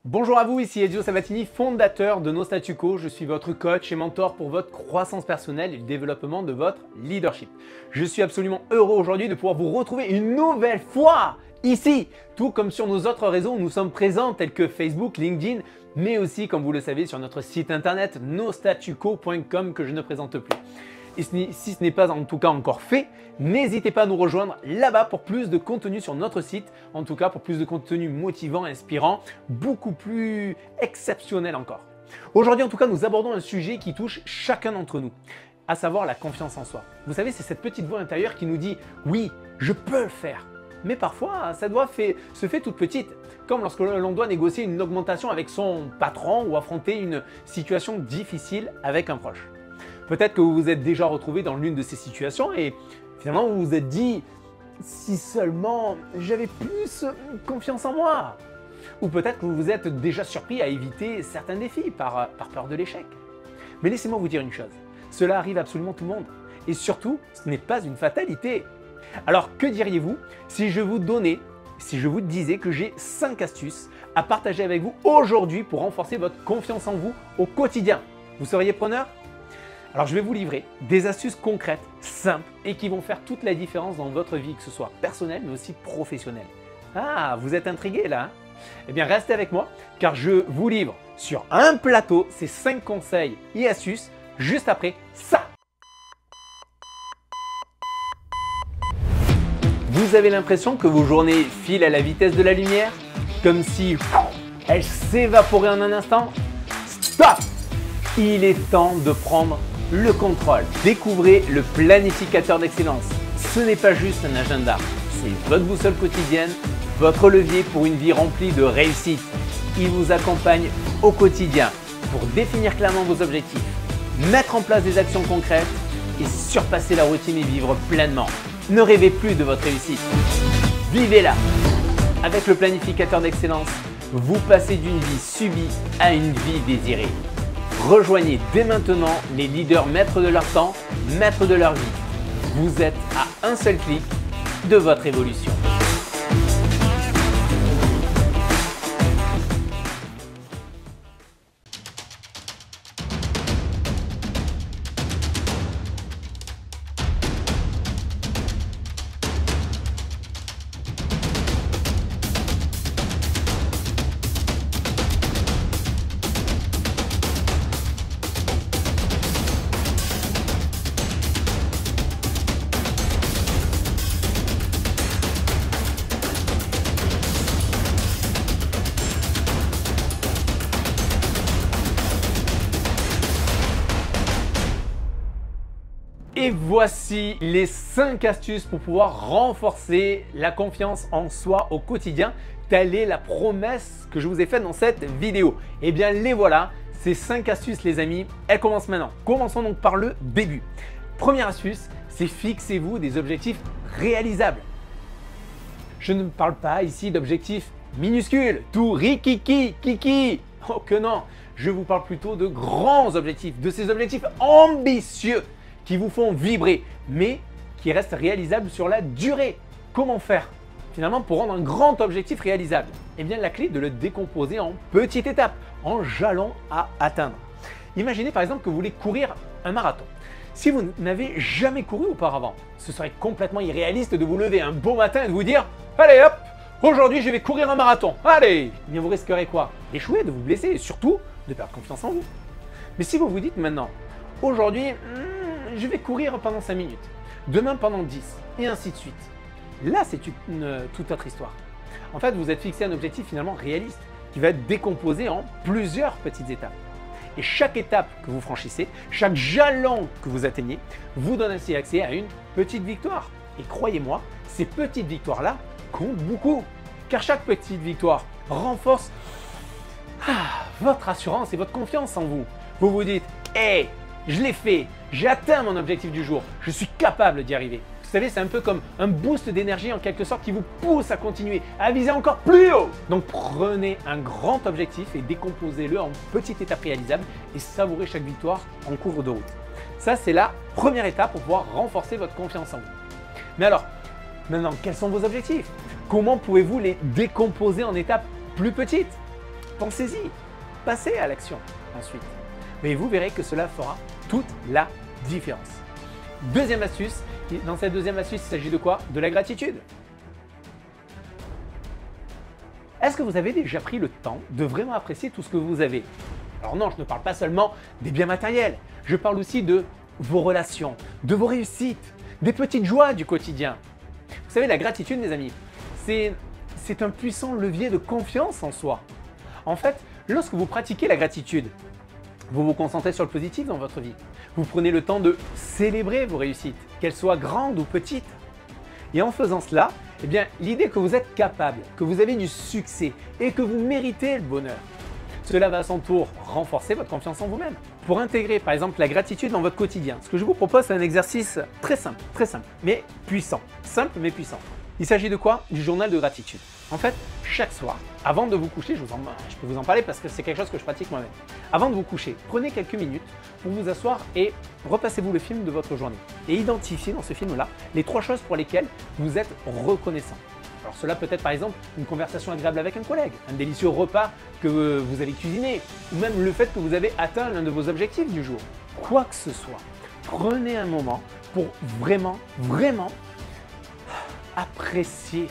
Bonjour à vous, ici Ezio Sabatini, fondateur de No Statu Quo. Je suis votre coach et mentor pour votre croissance personnelle et le développement de votre leadership. Je suis absolument heureux aujourd'hui de pouvoir vous retrouver une nouvelle fois ici. Tout comme sur nos autres réseaux où nous sommes présents tels que Facebook, LinkedIn, mais aussi comme vous le savez sur notre site internet nostatuquo.com que je ne présente plus. Et si ce n'est pas en tout cas encore fait, n'hésitez pas à nous rejoindre là-bas pour plus de contenu sur notre site, en tout cas pour plus de contenu motivant, inspirant, beaucoup plus exceptionnel encore. Aujourd'hui en tout cas, nous abordons un sujet qui touche chacun d'entre nous, à savoir la confiance en soi. Vous savez, c'est cette petite voix intérieure qui nous dit « oui, je peux le faire ». Mais parfois, cette voix se fait toute petite, comme lorsque l'on doit négocier une augmentation avec son patron ou affronter une situation difficile avec un proche. Peut-être que vous vous êtes déjà retrouvé dans l'une de ces situations et finalement vous vous êtes dit « si seulement j'avais plus confiance en moi ». Ou peut-être que vous vous êtes déjà surpris à éviter certains défis par peur de l'échec. Mais laissez-moi vous dire une chose, cela arrive à absolument tout le monde et surtout ce n'est pas une fatalité. Alors que diriez-vous si je vous disais que j'ai 5 astuces à partager avec vous aujourd'hui pour renforcer votre confiance en vous au quotidien? Vous seriez preneur? Alors je vais vous livrer des astuces concrètes, simples et qui vont faire toute la différence dans votre vie, que ce soit personnelle mais aussi professionnelle. Ah, vous êtes intrigué là, hein? Eh bien restez avec moi car je vous livre sur un plateau ces 5 conseils et astuces juste après ça. Vous avez l'impression que vos journées filent à la vitesse de la lumière? Comme si elles s'évaporaient en un instant? Stop! Il est temps de prendre le contrôle. Découvrez le planificateur d'excellence. Ce n'est pas juste un agenda, c'est votre boussole quotidienne, votre levier pour une vie remplie de réussite. Il vous accompagne au quotidien pour définir clairement vos objectifs, mettre en place des actions concrètes et surpasser la routine et vivre pleinement. Ne rêvez plus de votre réussite, vivez-la. Avec le planificateur d'excellence, vous passez d'une vie subie à une vie désirée. Rejoignez dès maintenant les leaders maîtres de leur temps, maîtres de leur vie. Vous êtes à un seul clic de votre évolution. Et voici les 5 astuces pour pouvoir renforcer la confiance en soi au quotidien. Telle est la promesse que je vous ai faite dans cette vidéo. Et bien les voilà, ces 5 astuces les amis, elles commencent maintenant. Commençons donc par le début. Première astuce, c'est fixez-vous des objectifs réalisables. Je ne parle pas ici d'objectifs minuscules, tout rikiki, kiki. Oh que non, je vous parle plutôt de grands objectifs, de ces objectifs ambitieux qui vous font vibrer, mais qui restent réalisables sur la durée. Comment faire finalement pour rendre un grand objectif réalisable? Eh bien la clé est de le décomposer en petites étapes, en jalons à atteindre. Imaginez par exemple que vous voulez courir un marathon. Si vous n'avez jamais couru auparavant, ce serait complètement irréaliste de vous lever un beau matin et de vous dire « Allez hop, aujourd'hui je vais courir un marathon, allez !» Eh bien vous risquerez quoi? D'échouer, de vous blesser et surtout de perdre confiance en vous. Mais si vous vous dites maintenant « Aujourd'hui, je vais courir pendant 5 minutes, demain pendant 10 et ainsi de suite. » Là, c'est une toute autre histoire. En fait, vous êtes fixé un objectif finalement réaliste qui va être décomposé en plusieurs petites étapes. Et chaque étape que vous franchissez, chaque jalon que vous atteignez, vous donne ainsi accès à une petite victoire. Et croyez-moi, ces petites victoires-là comptent beaucoup, car chaque petite victoire renforce votre assurance et votre confiance en vous. Vous vous dites « Hey, je l'ai fait, j'ai atteint mon objectif du jour, je suis capable d'y arriver. » Vous savez, c'est un peu comme un boost d'énergie en quelque sorte qui vous pousse à continuer, à viser encore plus haut. Donc prenez un grand objectif et décomposez-le en petites étapes réalisables et savourez chaque victoire en cours de route. Ça, c'est la première étape pour pouvoir renforcer votre confiance en vous. Mais alors, maintenant, quels sont vos objectifs? Comment pouvez-vous les décomposer en étapes plus petites? pensez-y, passez à l'action ensuite. Mais vous verrez que cela fera toute la différence. Deuxième astuce, dans cette deuxième astuce, il s'agit de quoi? De la gratitude. Est-ce que vous avez déjà pris le temps de vraiment apprécier tout ce que vous avez? Alors non, je ne parle pas seulement des biens matériels, je parle aussi de vos relations, de vos réussites, des petites joies du quotidien. Vous savez, la gratitude, mes amis, c'est un puissant levier de confiance en soi. En fait, lorsque vous pratiquez la gratitude, vous vous concentrez sur le positif dans votre vie. Vous prenez le temps de célébrer vos réussites, qu'elles soient grandes ou petites. Et en faisant cela, eh bien, l'idée que vous êtes capable, que vous avez du succès et que vous méritez le bonheur, cela va à son tour renforcer votre confiance en vous-même. Pour intégrer par exemple la gratitude dans votre quotidien, ce que je vous propose, c'est un exercice très simple, mais puissant. Simple mais puissant. Il s'agit de quoi? Du journal de gratitude. En fait, chaque soir, avant de vous coucher, je peux vous en parler parce que c'est quelque chose que je pratique moi-même. Avant de vous coucher, prenez quelques minutes pour vous asseoir et repassez-vous le film de votre journée. Et identifiez dans ce film-là les 3 choses pour lesquelles vous êtes reconnaissant. Alors cela peut être par exemple une conversation agréable avec un collègue, un délicieux repas que vous avez cuisiné, ou même le fait que vous avez atteint l'un de vos objectifs du jour. Quoi que ce soit, prenez un moment pour vraiment apprécier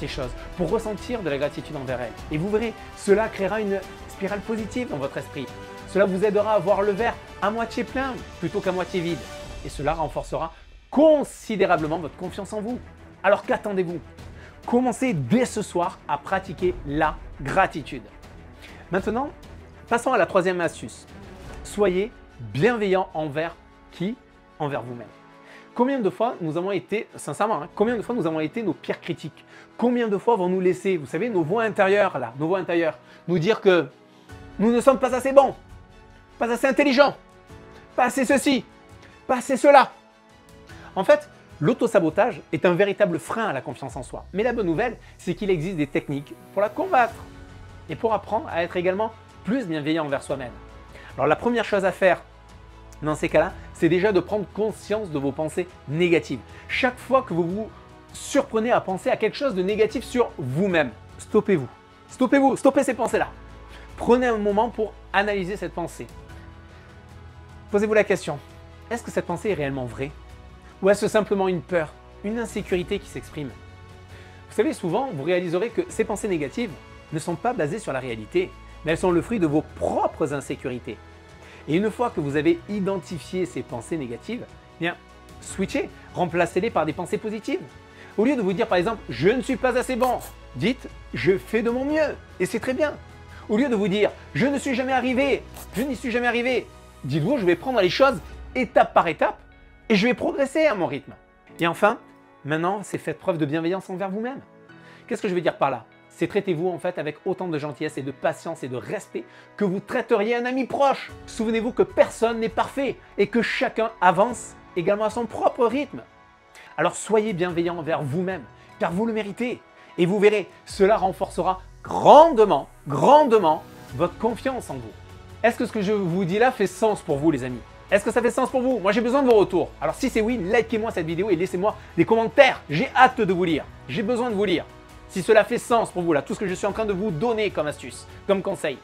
ces choses, pour ressentir de la gratitude envers elles. Et vous verrez, cela créera une spirale positive dans votre esprit. Cela vous aidera à voir le verre à moitié plein plutôt qu'à moitié vide. Et cela renforcera considérablement votre confiance en vous. Alors qu'attendez-vous? Commencez dès ce soir à pratiquer la gratitude. Maintenant, passons à la troisième astuce. Soyez bienveillant envers qui? Envers vous-même. Combien de fois nous avons été, sincèrement, combien de fois nous avons été nos pires critiques? Combien de fois vont nous laisser, vous savez, nos voix intérieures, là, nos voix intérieures, nous dire que nous ne sommes pas assez bons, pas assez intelligents, pas assez ceci, pas assez cela. En fait, l'autosabotage est un véritable frein à la confiance en soi. Mais la bonne nouvelle, c'est qu'il existe des techniques pour la combattre et pour apprendre à être également plus bienveillant envers soi-même. Alors la première chose à faire dans ces cas-là, c'est déjà de prendre conscience de vos pensées négatives. Chaque fois que vous vous surprenez à penser à quelque chose de négatif sur vous-même, stoppez-vous. Stoppez ces pensées-là. Prenez un moment pour analyser cette pensée. Posez-vous la question, est-ce que cette pensée est réellement vraie? Ou est-ce simplement une peur, une insécurité qui s'exprime? Vous savez, souvent, vous réaliserez que ces pensées négatives ne sont pas basées sur la réalité, mais elles sont le fruit de vos propres insécurités. Et une fois que vous avez identifié ces pensées négatives, eh bien, switchez, remplacez-les par des pensées positives. Au lieu de vous dire par exemple « je ne suis pas assez bon », dites « je fais de mon mieux » et c'est très bien. Au lieu de vous dire « je ne suis jamais arrivé »,« je n'y suis jamais arrivé », dites-vous « je vais prendre les choses étape par étape et je vais progresser à mon rythme ». Et enfin, maintenant, c'est faites preuve de bienveillance envers vous-même. Qu'est-ce que je veux dire par là? C'est traitez-vous en fait avec autant de gentillesse et de patience et de respect que vous traiteriez un ami proche. Souvenez-vous que personne n'est parfait et que chacun avance également à son propre rythme. Alors soyez bienveillant envers vous-même, car vous le méritez. Et vous verrez, cela renforcera grandement votre confiance en vous. Est-ce que ce que je vous dis là fait sens pour vous les amis? Est-ce que ça fait sens pour vous? Moi j'ai besoin de vos retours. Alors si c'est oui, likez-moi cette vidéo et laissez-moi des commentaires. J'ai hâte de vous lire. J'ai besoin de vous lire. Si cela fait sens pour vous, là, tout ce que je suis en train de vous donner comme astuce, comme conseil.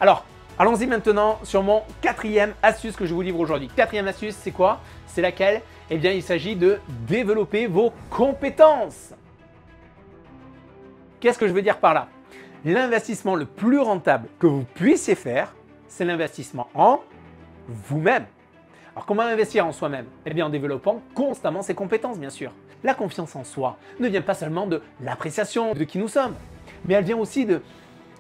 Alors, allons-y maintenant sur mon 4e astuce que je vous livre aujourd'hui. 4e astuce, c'est quoi? C'est laquelle? Eh bien, il s'agit de développer vos compétences. Qu'est-ce que je veux dire par là? L'investissement le plus rentable que vous puissiez faire, c'est l'investissement en vous-même. Alors, comment investir en soi-même? Eh bien, en développant constamment ses compétences, bien sûr. La confiance en soi ne vient pas seulement de l'appréciation de qui nous sommes, mais elle vient aussi de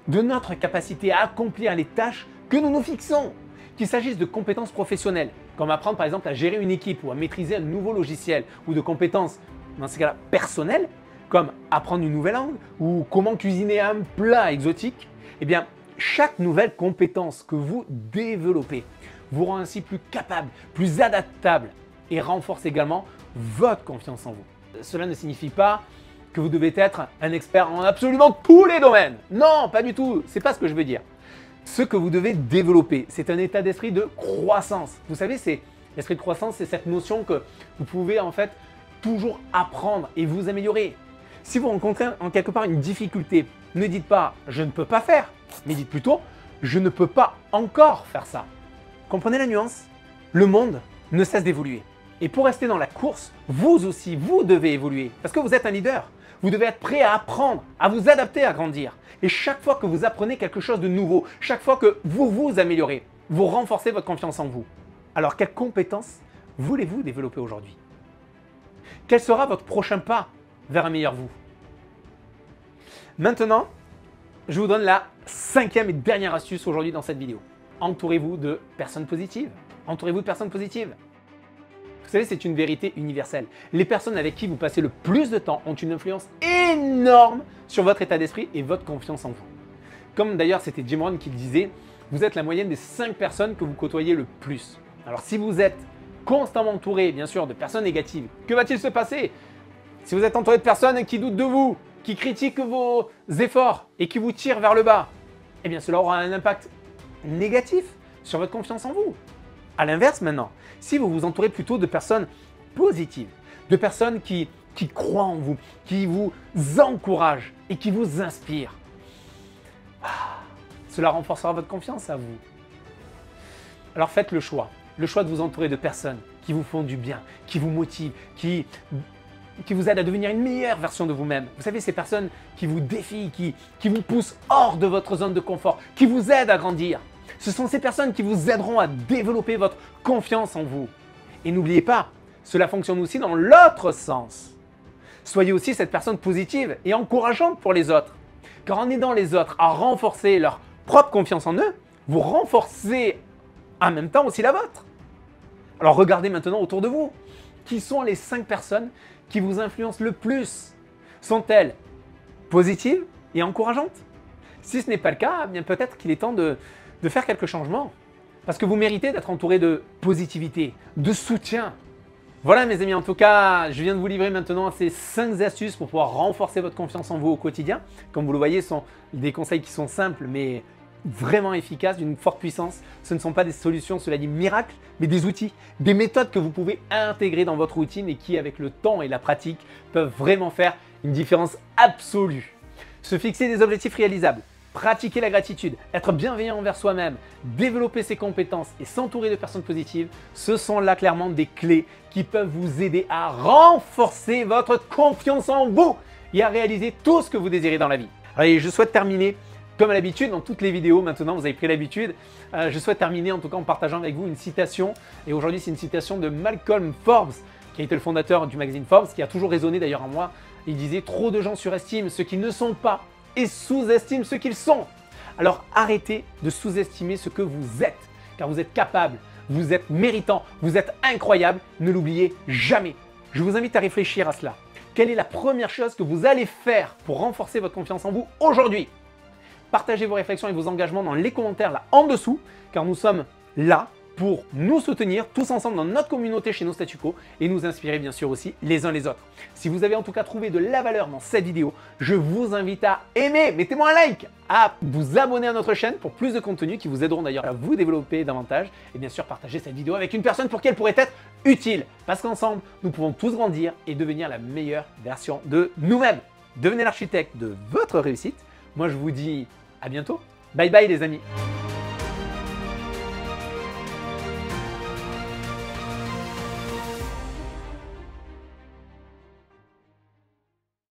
notre capacité à accomplir les tâches que nous nous fixons. Qu'il s'agisse de compétences professionnelles, comme apprendre par exemple à gérer une équipe ou à maîtriser un nouveau logiciel, ou de compétences, dans ces cas-là, personnelles, comme apprendre une nouvelle langue ou comment cuisiner un plat exotique, eh bien, chaque nouvelle compétence que vous développez vous rend ainsi plus capable, plus adaptable et renforce également votre confiance en vous. Cela ne signifie pas que vous devez être un expert en absolument tous les domaines. Non, pas du tout, c'est pas ce que je veux dire. Ce que vous devez développer, c'est un état d'esprit de croissance. Vous savez, l'esprit de croissance, c'est cette notion que vous pouvez en fait toujours apprendre et vous améliorer. Si vous rencontrez en quelque part une difficulté, ne dites pas « je ne peux pas faire », Mais dites plutôt, je ne peux pas encore faire ça. Comprenez la nuance? Le monde ne cesse d'évoluer. Et pour rester dans la course, vous aussi, vous devez évoluer. Parce que vous êtes un leader. Vous devez être prêt à apprendre, à vous adapter, à grandir. Et chaque fois que vous apprenez quelque chose de nouveau, chaque fois que vous vous améliorez, vous renforcez votre confiance en vous. Alors, quelles compétences voulez-vous développer aujourd'hui? Quel sera votre prochain pas vers un meilleur vous? Maintenant, je vous donne la 5e et dernière astuce aujourd'hui dans cette vidéo. Entourez-vous de personnes positives. Entourez-vous de personnes positives. Vous savez, c'est une vérité universelle. Les personnes avec qui vous passez le plus de temps ont une influence énorme sur votre état d'esprit et votre confiance en vous. Comme d'ailleurs, c'était Jim Rohn qui le disait, vous êtes la moyenne des 5 personnes que vous côtoyez le plus. Alors si vous êtes constamment entouré, bien sûr, de personnes négatives, que va-t-il se passer? Si vous êtes entouré de personnes qui doutent de vous, qui critiquent vos efforts et qui vous tirent vers le bas, eh bien cela aura un impact négatif sur votre confiance en vous. A l'inverse maintenant, si vous vous entourez plutôt de personnes positives, de personnes qui croient en vous, qui vous encouragent et qui vous inspirent, cela renforcera votre confiance à vous. Alors faites le choix de vous entourer de personnes qui vous font du bien, qui vous motivent, qui vous aident à devenir une meilleure version de vous-même. Vous savez, ces personnes qui vous défient, qui vous poussent hors de votre zone de confort, qui vous aident à grandir. Ce sont ces personnes qui vous aideront à développer votre confiance en vous. Et n'oubliez pas, cela fonctionne aussi dans l'autre sens. Soyez aussi cette personne positive et encourageante pour les autres. Car en aidant les autres à renforcer leur propre confiance en eux, vous renforcez en même temps aussi la vôtre. Alors regardez maintenant autour de vous. Qui sont les 5 personnes qui vous influencent le plus? Sont-elles positives et encourageantes? Si ce n'est pas le cas, eh bien peut-être qu'il est temps de faire quelques changements. Parce que vous méritez d'être entouré de positivité, de soutien. Voilà mes amis, en tout cas, je viens de vous livrer maintenant ces 5 astuces pour pouvoir renforcer votre confiance en vous au quotidien. Comme vous le voyez, ce sont des conseils qui sont simples mais vraiment efficaces, d'une forte puissance. Ce ne sont pas des solutions, cela dit miracles, mais des outils, des méthodes que vous pouvez intégrer dans votre routine et qui, avec le temps et la pratique, peuvent vraiment faire une différence absolue. Se fixer des objectifs réalisables, pratiquer la gratitude, être bienveillant envers soi-même, développer ses compétences et s'entourer de personnes positives, ce sont là clairement des clés qui peuvent vous aider à renforcer votre confiance en vous et à réaliser tout ce que vous désirez dans la vie. Allez, je souhaite terminer comme à l'habitude dans toutes les vidéos. Maintenant, vous avez pris l'habitude. Je souhaite terminer en tout cas en partageant avec vous une citation. Et aujourd'hui, c'est une citation de Malcolm Forbes, qui a été le fondateur du magazine Forbes, qui a toujours résonné d'ailleurs en moi. Il disait « Trop de gens surestiment ce qu'ils ne sont pas et sous-estiment ce qu'ils sont. Alors arrêtez de sous-estimer ce que vous êtes, car vous êtes capable, vous êtes méritant, vous êtes incroyable, ne l'oubliez jamais. Je vous invite à réfléchir à cela. Quelle est la première chose que vous allez faire pour renforcer votre confiance en vous aujourd'hui? Partagez vos réflexions et vos engagements dans les commentaires là en dessous, car nous sommes là pour nous soutenir tous ensemble dans notre communauté chez No Statu Quo et nous inspirer bien sûr aussi les uns les autres. Si vous avez en tout cas trouvé de la valeur dans cette vidéo, je vous invite à aimer, mettez-moi un like, à vous abonner à notre chaîne pour plus de contenu qui vous aideront d'ailleurs à vous développer davantage et bien sûr partager cette vidéo avec une personne pour qui elle pourrait être utile. Parce qu'ensemble, nous pouvons tous grandir et devenir la meilleure version de nous-mêmes. Devenez l'architecte de votre réussite. Moi je vous dis à bientôt. Bye bye les amis.